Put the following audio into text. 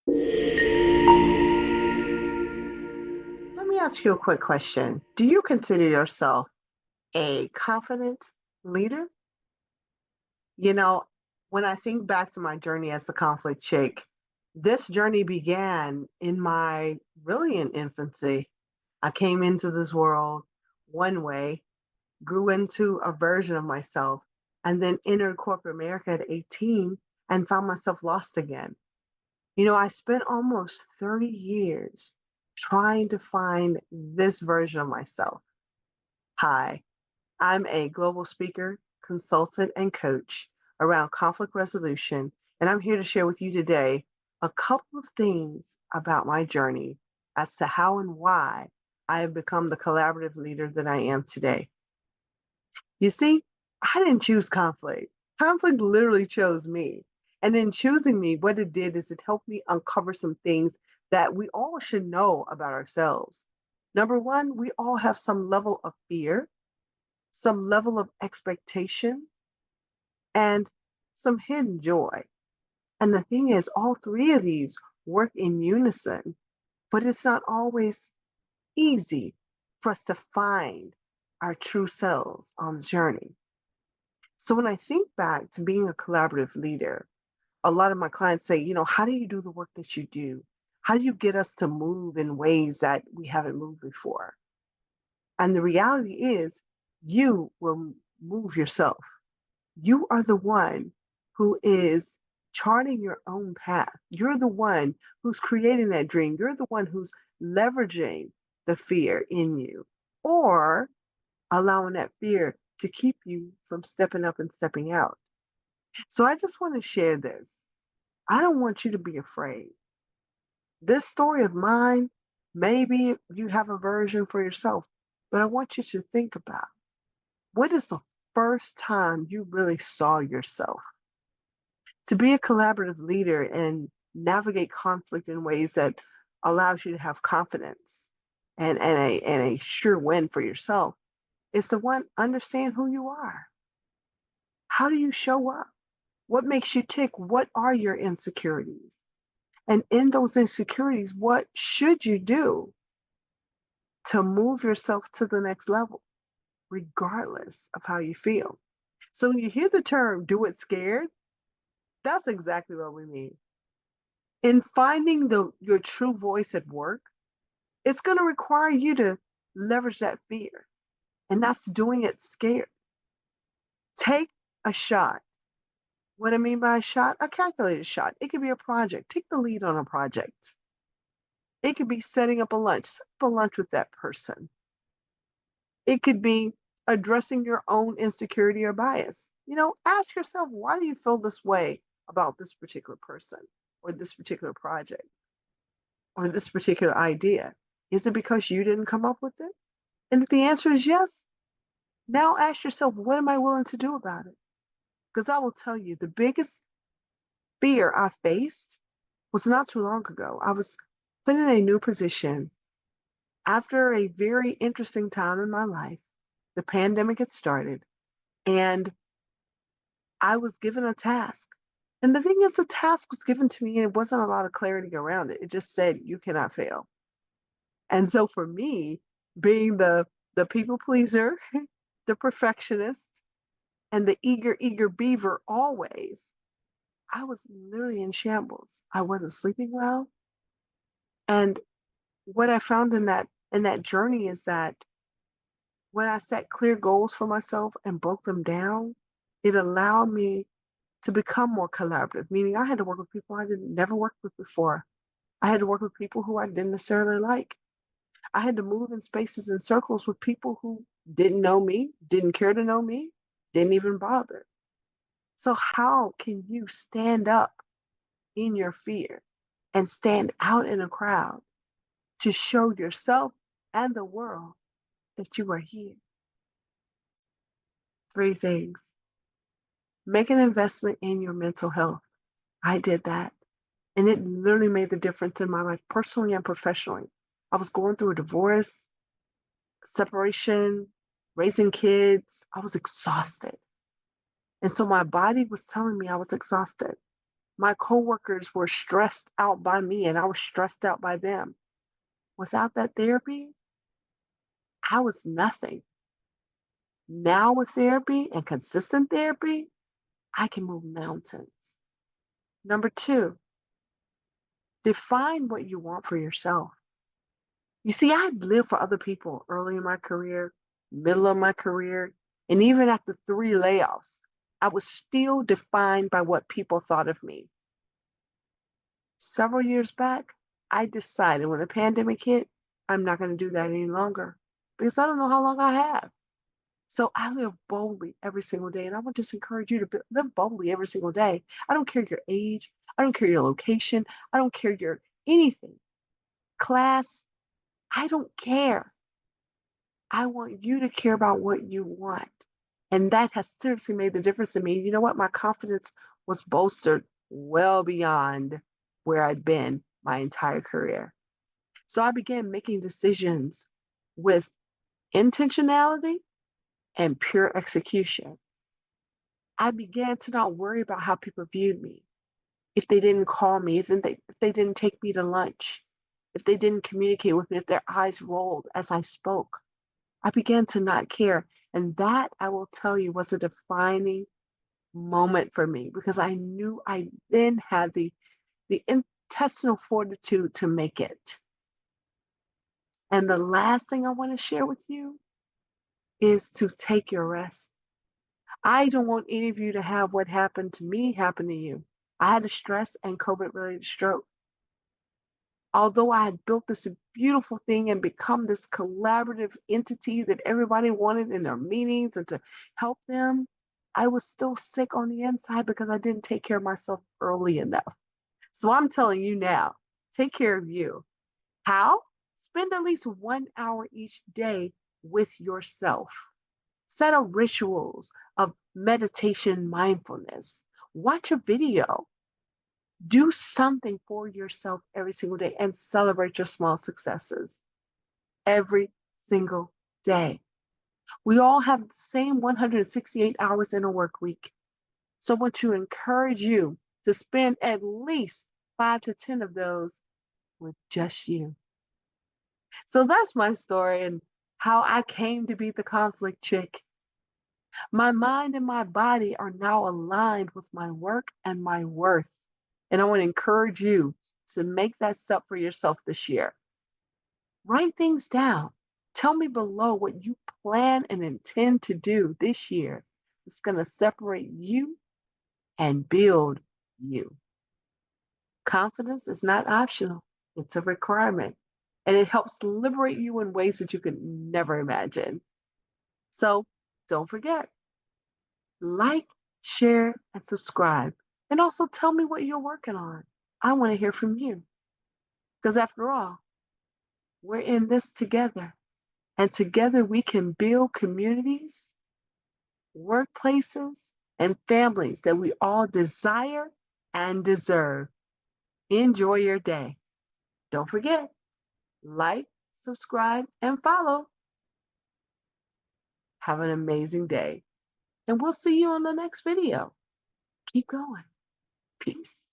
Let me ask you a quick question. Do you consider yourself a confident leader? You know, when I think back to my journey as a conflict chick, this journey began in my really in infancy. I came into this world one way, grew into a version of myself, and then entered corporate America at 18 and found myself lost again. I spent almost 30 years trying to find this version of myself. Hi, I'm a global speaker, consultant, and coach around conflict resolution, and I'm here to share with you today a couple of things about my journey as to how and why I have become the collaborative leader that I am today. You see, I didn't choose conflict. Conflict literally chose me. And in choosing me, what it did is it helped me uncover some things that we all should know about ourselves. Number one, we all have some level of fear, some level of expectation, and some hidden joy. And the thing is, all three of these work in unison, but it's not always easy for us to find our true selves on the journey. So when I think back to being a collaborative leader, a lot of my clients say, how do you do the work that you do? How do you get us to move in ways that we haven't moved before? And the reality is, you will move yourself. You are the one who is charting your own path. You're the one who's creating that dream. You're the one who's leveraging the fear in you or allowing that fear to keep you from stepping up and stepping out. So I just want to share this. I don't want you to be afraid. This story of mine, maybe you have a version for yourself, but I want you to think about what is the first time you really saw yourself? To be a collaborative leader and navigate conflict in ways that allows you to have confidence and a sure win for yourself is to one, understand who you are. How do you show up? What makes you tick? What are your insecurities? And in those insecurities, what should you do to move yourself to the next level, regardless of how you feel? So when you hear the term do it scared, that's exactly what we mean. In finding your true voice at work, it's going to require you to leverage that fear, and that's doing it scared. Take a shot. What I mean by a shot, a calculated shot. It could be a project. Take the lead on a project. It could be setting up a lunch. Set up a lunch with that person. It could be addressing your own insecurity or bias. Ask yourself, why do you feel this way about this particular person or this particular project or this particular idea? Is it because you didn't come up with it? And if the answer is yes, now ask yourself, what am I willing to do about it? Because I will tell you, the biggest fear I faced was not too long ago. I was put in a new position after a very interesting time in my life. The pandemic had started, and I was given a task. And the thing is, the task was given to me, and it wasn't a lot of clarity around it. It just said, you cannot fail. And so for me, being the people pleaser, the perfectionist, and the eager beaver always, I was literally in shambles. I wasn't sleeping well. And what I found in that journey is that when I set clear goals for myself and broke them down, it allowed me to become more collaborative, meaning I had to work with people I didn't never worked with before. I had to work with people who I didn't necessarily like. I had to move in spaces and circles with people who didn't know me, didn't care to know me, didn't even bother. So how can you stand up in your fear and stand out in a crowd to show yourself and the world that you are here? Three things. Make an investment in your mental health. I did that. And it literally made the difference in my life, personally and professionally. I was going through a divorce, separation, raising kids. I was exhausted. And so my body was telling me I was exhausted. My coworkers were stressed out by me and I was stressed out by them. Without that therapy, I was nothing. Now with therapy and consistent therapy, I can move mountains. Number two, define what you want for yourself. You see, I lived for other people early in my career, middle of my career, and even after three layoffs, I was still defined by what people thought of me. Several years back, I decided when the pandemic hit, I'm not going to do that any longer because I don't know how long I have. So I live boldly every single day. And I would just encourage you to live boldly every single day. I don't care your age. I don't care your location. I don't care your anything, class. I don't care. I want you to care about what you want. And that has seriously made the difference in me. You know what? My confidence was bolstered well beyond where I'd been my entire career. So I began making decisions with intentionality and pure execution. I began to not worry about how people viewed me. If they didn't call me, if they didn't take me to lunch, if they didn't communicate with me, if their eyes rolled as I spoke, I began to not care. And that, I will tell you, was a defining moment for me because I knew I then had the intestinal fortitude to make it. And the last thing I want to share with you is to take your rest. I don't want any of you to have what happened to me happen to you. I had a stress and COVID related stroke. Although I had built this beautiful thing and become this collaborative entity that everybody wanted in their meetings and to help them, I was still sick on the inside because I didn't take care of myself early enough. So I'm telling you now, take care of you. How? Spend at least 1 hour each day with yourself. Set up rituals of meditation, mindfulness. Watch a video. Do something for yourself every single day and celebrate your small successes every single day. We all have the same 168 hours in a work week. So I want to encourage you to spend at least 5 to 10 of those with just you. So that's my story and how I came to be the conflict chick. My mind and my body are now aligned with my work and my worth. And I want to encourage you to make that step for yourself this year. Write things down. Tell me below what you plan and intend to do this year. It's going to separate you and build you. Confidence is not optional, it's a requirement. And it helps liberate you in ways that you could never imagine. So don't forget, like, share, and subscribe. And also tell me what you're working on. I want to hear from you. Because after all, we're in this together. And together we can build communities, workplaces, and families that we all desire and deserve. Enjoy your day. Don't forget, like, subscribe, and follow. Have an amazing day. And we'll see you on the next video. Keep going. Peace.